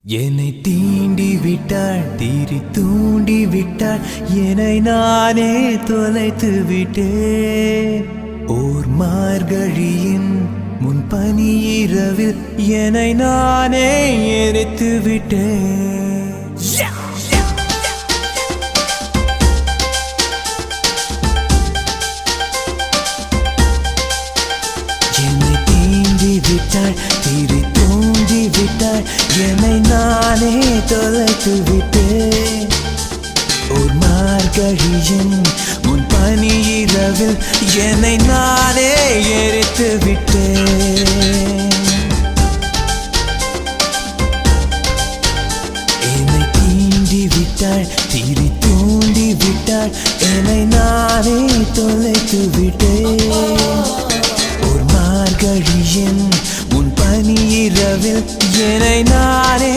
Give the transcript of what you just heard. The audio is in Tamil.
என்னை தீண்டி விட்டாள், தீரி தூண்டி விட்டாள், என்னை நானே தொலைத்து விட்டேன். ஓர் மார்கழியின் முன்பனி இரவில் என்னை நானே எரித்து விட்டேன். என்னை தீண்டி விட்டாள், தீரி தூண்டி விட்டாள், என்னை நானே தொலைத்து விட்டேன். ஒரு மார்கழியின் முன்பனி இரவில் என்னை நானே எரித்து விட்டேன். என்னை தீண்டி விட்டாள், தீரி தூண்டி விட்டாள், என்னை நானே தொலைத்து விட்டேன். ஒரு மார்கழியின் முன்பனி இரவில் என்னை நானே